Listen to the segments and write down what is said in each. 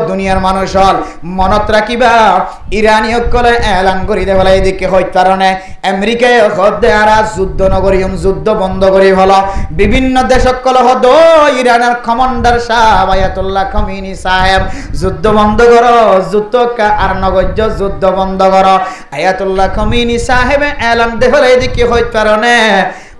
দুনিয়ার মানুষ হল মনত রাখিবা ইরানি সকলে এলান করি দে বলে এদিকে হইত কারণে আমেরিকায় হদে আর যুদ্ধ নগরীম যুদ্ধ বন্ধ করি হলো বিভিন্ন দেশ সকল হদ ইরানের কমান্ডার সাহেব আয়াতুল্লাহ খামেনি সাহেব যুদ্ধ বন্ধ করো যুদ্ধ আর নগর্য যুদ্ধ বন্ধ করো আয়াতুল্লাহ খামেনি সাহেব এলান দে বলে এদিকে হইত কারণে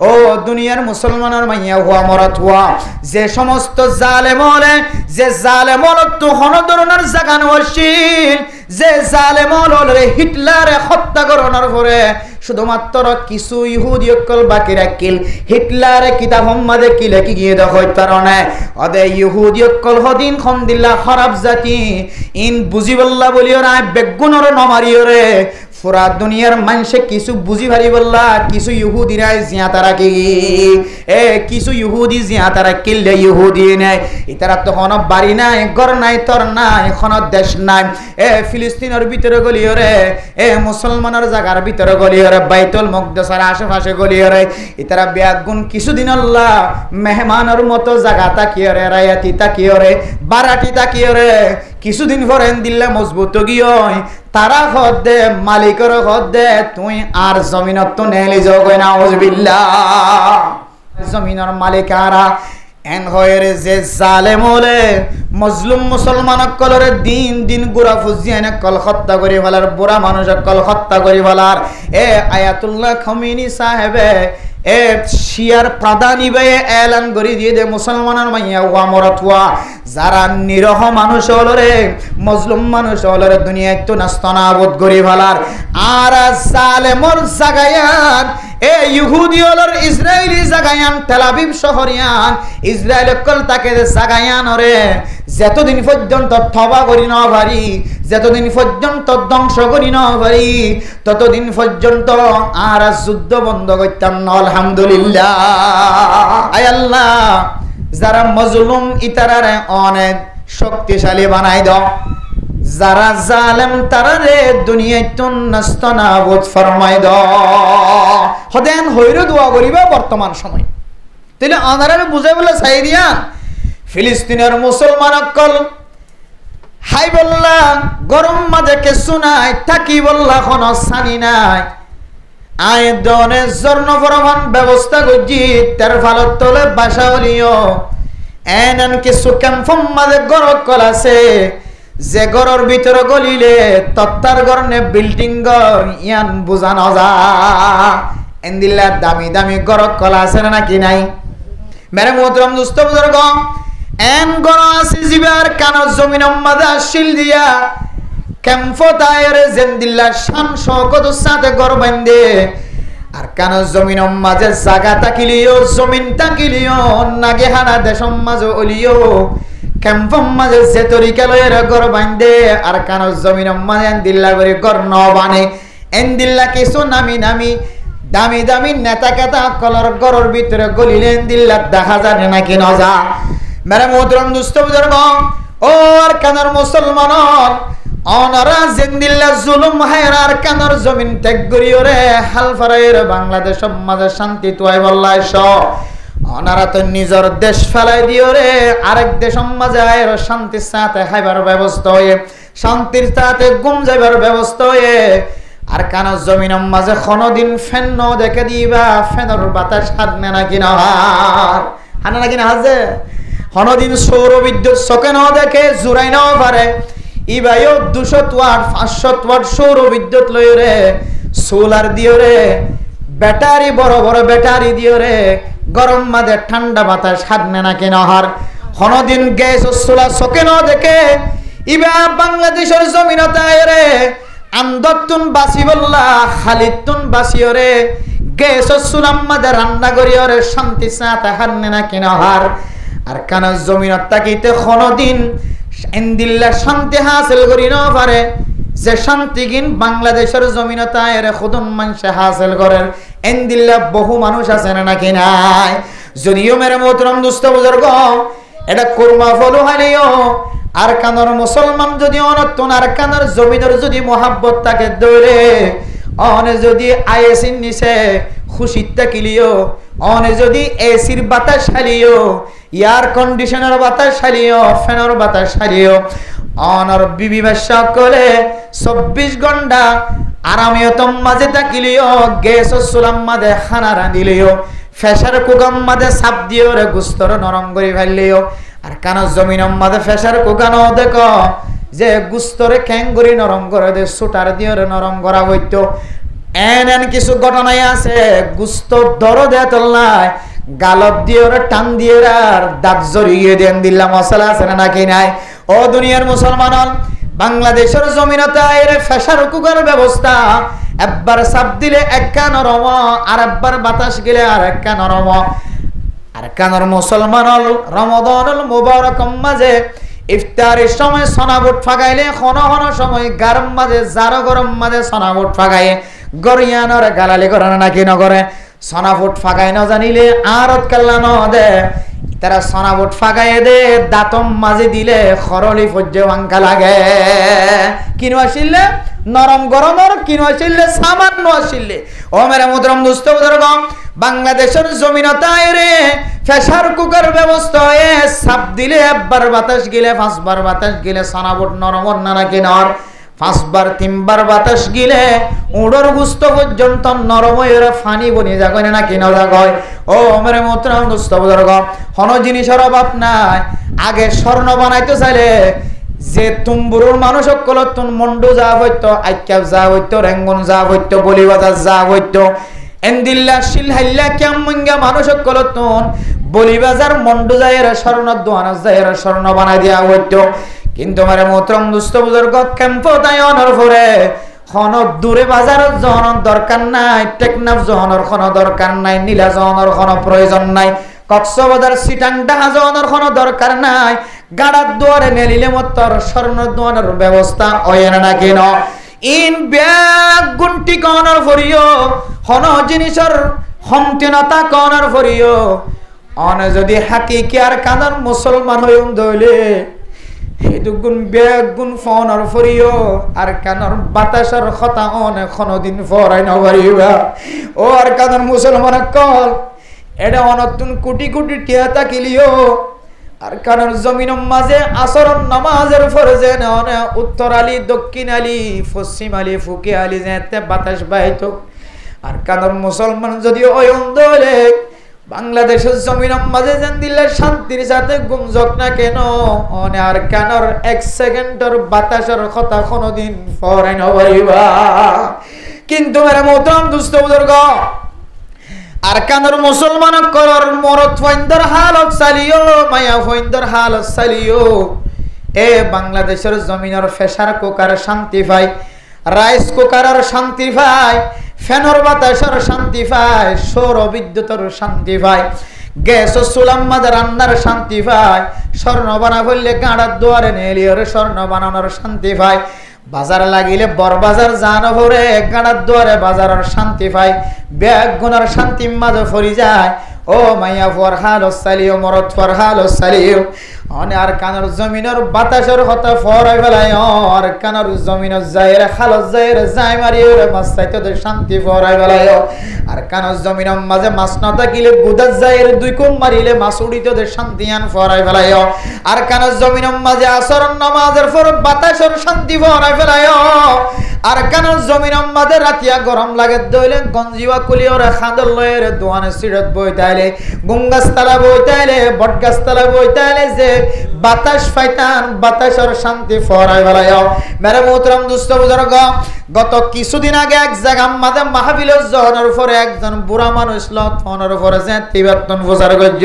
ও দুনিয়ার মুসলমানের মাইয়া হুয়া মরত হুয়া যে সমস্ত জালেম হলে যে জালেম হল তো হন ধরনের জাগান হসিল যে জালেম হলে হিটলারে হত্যা করানোর পরে শুধুমাত্র কিছু ইহুদি অকল বাকি রাখিল হিটলারে কিতাব সম্মাদে কি লেখি গিয়ে দেখই কারণে অদে ইহুদি অকল হদিন খন্দিল্লা খারাপ জাতি ইন বুঝিবল্লা বলিও না বেগুনর নমারিও রে পুরা দুনিয়ার মানুষে কিছু বুঝি ভারি বললা কিছু ইহুদিরা জিয়াতা রাখি কিছু ইহুদি জিয়াতা রাখিলে ইহুদি নাই ইতারা তো কোনো বাড়ি নাই ঘর নাই তর নাই কোনো দেশ নাই ফিলিস্তিনের ভিতরে গলিও রে মুসলমানের জায়গার ভিতরে গলিও রে বাইতুল মুকদ্দাসের আশেপাশে গলিও রে ইতারা বেগুন কিছুদিন আল্লাহ মেহমানের মতো জায়গা তাকিও রে রায়াতি তাকিও রে বারাটি তাকিও রে কিছুদিন পরে দিল্লা মজবুত গিয়ে তারা হদে মালিকের হদে তুই আর জমিনত তো নেলি যোগ নাউজুবিল্লাহ জমিনের মালিকারা এন হয়ে যে জালেম হলে মজলুম মুসলমান কলরে দিন দিন গুড়া ফুজিয়ানে কল হত্যা করি ফেলার বুড়া মানুষ কল হত্যা করি ফেলার আয়াতুল্লাহ খামেনি সাহেবে শিয়ার প্রাধানী ভাইয়ে এলান করি দিয়ে দে মুসলমানের মাইয়া ওয়া মরতুয়া যারা নিরহ মানুষ হল রে মজলুম মানুষ হল রে দুনিয়ায় তো নাস্তনাবোধ করি ফেলার আর জালেমর জাগায়ান ইহুদি হলর ইসরায়েলি জাগায়ান তেলাবিব শহরিয়ান ইসরায়েল কল তাকে জাগায়ান রে যতদিন পর্যন্ত থবা করি না পারি যতদিন পর্যন্ত ধ্বংস করি না পারি ততদিন পর্যন্ত আর যুদ্ধ বন্ধ করতাম না আলহামদুলিল্লাহ আয় আল্লাহ যারা মজলুম ইতারারে অনেক শক্তিশালী বানাই দাও যারা জালেম তারারে দুনিয়ায় তো নাস্তানাবুদ ফরমাই দাও হদেন হইরো দোয়া করিবা বর্তমান সময় তাহলে আনারে বুঝাই বলে চাই দিয়া ফিলিস্তিনের মুসলমান অকল হাই বললা গরম মাঝে কিছু নাই থাকি বললা কোনো সানি নাই আয় দনে জর্ণ ফরমান ব্যবস্থা করছি তার ফালত তোলে বাসা হলিও এন কিছু ক্যাম্পম মাঝে গরক কল আছে যে গরর ভিতরে গলিলে তত্তার গরনে বিল্ডিং গর ইয়ান বুঝানো যা এন্দিল্লা দামি দামি গরক কল আছে নাকি নাই মেরে মোহতরম দুস্থ বুজুর্গ এন গর আছে জিবার কানর জমিন মাদা শিল দিয়া ক্যাম্প দায়ের জেন্দিল্লা শান শওকত সাথে গর বান্ধে আর কানর জমিন মাঝে জায়গা তাকিলিও জমিন তাকিলিও নাগে হানা দেশম মাঝে অলিও ক্যাম্পম মাঝে যে তরিকা লয়ের গর বান্ধে আর কানর জমিন মাঝে এন্দিল্লা করে গর ন বানে এন্দিল্লা কিছু নামি নামি দামি দামি নেতা কেতা কলর গরর ভিতরে গলিলেন দিল্লা দেখা যায় নাকি নজা মেরে মোহতরম দুস্থ বুজুর্গ ও আর কানর মুসলমান অনারা জিন্দিল্লা জুলুম হায়রার কানর জমিন ত্যাগ করিও রে হাল ফারাইর বাংলাদেশ মাঝে শান্তি তুই বললাই স অনারা তো নিজের দেশ ফেলাই দিও রে আরেক দেশ মাঝে আয়ের শান্তির সাথে খাইবার ব্যবস্থা হয়ে শান্তির সাথে গুম যাইবার ব্যবস্থা হয়ে আর কানর জমিন মাঝে কোনদিন ফ্যান ন দেখে দিবা ফ্যানের বাতাস হাতনে নাকি না হানা নাকি না হাজে কোনদিন সৌর বিদ্যুৎ চোখে ন দেখে জুড়াই নাও পারে ইবাইও 200 ওয়াট 500 ওয়াট সৌর বিদ্যুৎ লই রে সোলার দিও রে ব্যাটারি বড় বড় ব্যাটারি দিও রে গরম মাঝে ঠান্ডা বাতাস হাতনে নাকি না হার কোনদিন গ্যাস সোলার চোখে ন দেখে ইবা বাংলাদেশের জমিনতে রে আন্দতুন বাসি বললা খালিদতুন বাসিও রে গ্যাস সুলাম মাঝে রান্না করিও রে শান্তি সাথে হারনে না কিনা হার আর কানা জমিনত তাকিতে কোনদিন ইন্দিল্লা শান্তি হাসিল করি না পারে যে শান্তি কিন বাংলাদেশের জমিনতে রে খুদন মানুষে হাসিল করেন ইন্দিল্লা বহু মানুষ আছে নাকি নাই যদিও মেরে মোহতরম দুস্থ বুজুর্গ এটা কুরমা ফলো হালিও আর কানর মুসলমান যদি অনতন আর কানর জমিনের যদি মোহাব্বত তাকে দৌড়ে অনে যদি আইএসির নিচে খুশির তাকিলিও অনে যদি এসির বাতাস হালিও এয়ার কন্ডিশনার বাতাস হালিও ফ্যানের বাতাস হালিও অনর বিবি বাদশা কলে 24 ঘন্টা আরামিয়তম মাঝে তাকিলিও গ্যাস চুলাম মাঝে খানা রাঁধিলিও ফেসার কুকাম মাঝে চাপ দিও রে গুস্তর নরম করে ফেললিও আর কানো জমিনম মাঝে ফেসার কুকানো দেখো যে গুস্তরে খ্যাঙ্গুরি নরম করে দে সুটার দিয়ে নরম করা হইতো এন কিছু ঘটনাই আছে গুস্ত দরদে তোল্লায় গালত দিয়ে টান দিয়ে আর দাঁত জড়িয়ে দেন দিল্লা মশলা আছে নাকি নাই ও দুনিয়ার মুসলমান বাংলাদেশের জমিনতে এর ফেসার কুকার ব্যবস্থা একবার চাপ দিলে একটা নরম আর একবার বাতাস গেলে আর একটা নরম আর কানর মুসলমান রমদানুল মুবারক মাঝে ইফতারের সময় সোনাবুট ফাগাইলে খন খন সময় গরম মাঝে জারো গরম মাঝে সোনাবুট ফাগাই গরিয়ানর গালালি করে নাকি নগরে সোনাবুট ফাগাই ন জানিলে আর কাল্লা ন দে তারা সোনাবুট ফাগাই দে দাঁতম মাঝে দিলে খরলি ফজ্জে বাঙ্কা লাগে কিনু আসিলে নরম গরমর কিনু আসিলে সামান্য আসিলে ও মেরে মুদ্রম দুস্থ বুজুর্গম বাংলাদেশের জমিনতায় রে ফেসার কুকার ব্যবস্থা এ সাপ দিলে একবার বাতাস গিলে পাঁচবার বাতাস গিলে সোনাবুট নরম না কিনর পাঁচবার তিনবার বাতাস গিলে উড়োর গুস্ত পর্যন্ত নরম হয়ে ফানি বনি যাগয় না কিনা যাগয় ও মেরে মোহতরম দোস্ত বুজুর্গ কোন জিনিসের অভাব নাই আগে স্বর্ণ বানাইতে চাইলে যে তুমবুরুর মানুষ সকল তুন মন্ডু যা হইতো আইক্যাব যা হইতো রেঙ্গন যা হইতো বলিবাজার যা হইতো এন্দিল্লা শিলহাইল্লা কেমঙ্গা মানুষ সকল তুন বলিবাজার মন্ডু যাইয়ের স্বর্ণ দোয়ান যাইয়ের স্বর্ণ বানাই দেওয়া হইতো কিন্তু মারে মোহতরম দুস্থ বুজুর্গ ক্যাম্প তাইনের পরে খন দূরে বাজার জহনের দরকার নাই টেকনাফ জহনের কোন দরকার নাই নীলা জহনের কোন প্রয়োজন নাই কক্সবাজার সিটাং ডাহা জহনের কোন দরকার নাই গাড়ার দুয়ারে নেলিলে মতর স্বর্ণ দোয়ানের ব্যবস্থা হয় না কেন ইন ব্যাগ গুন্টি কনার ফরিও হন জিনিসের হমতিনতা কনার ফরিও অন যদি হাকিকি আর কানার মুসলমান হই দইলে হেতুগুন বেগুন ফোনর ফরিও আর কানর বাতাসর কথা অনেক কোনদিন ফরাই না পারিবা ও আর কানর মুসলমান কল এটা অনতুন কোটি কোটি টিয়া তাকিলিও আর কানর জমিনের মাঝে আসরন নামাজের ফরজে না উত্তর আলী দক্ষিণ আলী পশ্চিম আলী ফুকে আলী যেতে বাতাস বাইতো আর কানর মুসলমান যদি ওই অন্ধলে বাংলাদেশের জমিনের মাঝে যেন দিলে শান্তির সাথে গুমজক না কেন অনে আর কানর এক সেকেন্ডের বাতাসের কথা কোনদিন ফরাই না পারিবা কিন্তু মেরে মোহতরম দুস্থ বুজুর্গ আর কানর মুসলমান করর মরদ ফইন্দর হালত চালিও মায়া ফইন্দর হালত চালিও এ বাংলাদেশের জমিনের ফেসার কুকার শান্তি পায় রাইস কুকারের শান্তি পায় ফ্যানের বাতাসের শান্তি পায় সৌর বিদ্যুতের শান্তি পায় গ্যাস চুলাম মাঝে রান্নার শান্তি পায় স্বর্ণ বানা করলে গাঁড়ার দুয়ারে নেলিয়রে স্বর্ণ বানানোর শান্তি পায় বাজার লাগিলে বরবাজার জানো ভরে গাঁড়ার দুয়ারে বাজারের শান্তি পায় ব্যাগ গুনার শান্তি মাঝে ফরি যায় ও মাইয়া ফরহাল সালিও মরদ ফরহাল সালিও অনে আর কানর জমিনের বাতাসের কথা ফরাই ফেলায় আর কানর জমিনের যাইর খালত যাইর যাই মারিও রে মাছ চাইতে শান্তি ফরাই ফেলায় আর কানর জমিনের মাঝে মাছ না থাকিলে গুদার যাইর দুই কুম মারিলে মাছ উড়িতে শান্তি আন ফরাই ফেলায় আর কানর জমিনের মাঝে আসরন নামাজের পর বাতাসের শান্তি ফরাই ফেলায় আর কানর জমিনের মাঝে রাতিয়া গরম লাগে দইলে গঞ্জিওয়া কুলিওরে খাদল লয়ের দোয়ানে সিরত বইতাইলে গুঙ্গাসতলা বইতাইলে বটগাছতলা বইতাইলে যে বাতাস ফাইতান বাতাসের শান্তি ফরাই ফেলায় মেরে মোহতরম দুস্থ বুজুর্গ গত কিছুদিন আগে এক জায়গা মাঝে মাহফিলের জহনের পরে একজন বুড়া মানুষ লথনের পরে যে তিবাত্তন প্রচার করছ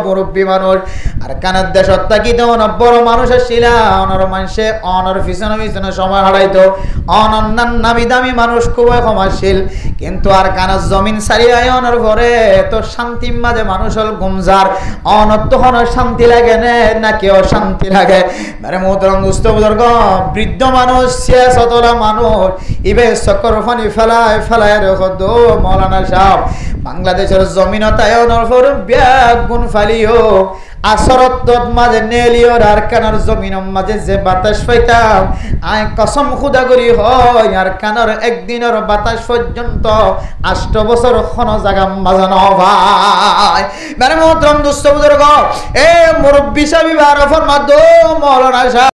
মুরব্বী মানুষ আর কানের দেশত তাকিতে অনেক বড় মানুষ আসছিলা অনর মানুষে অনর পিছনে পিছনে সময় হারাইতো অনন্যান নামি দামি মানুষ খুবই ক্ষমাশীল কিন্তু আর কানের জমিন সারিয়ে অনর পরে তো শান্তি মাঝে মানুষ হল গুমজার অনত শান্তি লাগে নাকি অশান্তি লাগে মেরে মোহতরম দুস্থ বুজুর্গ বৃদ্ধ মানুষ শেষতলা মানুষ ইবে চক্কর ফানি ফেলায় ফেলায় রেখো দো মৌলানা সাহেব বাংলাদেশের জমিনতায়নের পর ব্যাগ গুণ ফালিও আসরত মাঝে নেলিও আর কানার জমিনের মাঝে যে বাতাস পাইতাম আই কসম খুদা করি হয় আর কানার একদিনের বাতাস পর্যন্ত 8 বছর কোন জায়গা বাজানো ভাই মানে মোহতরম দুস্থ বুজুর্গ এ মুরব্বি সাহেব আর ফরমাদ মৌলানা সাহেব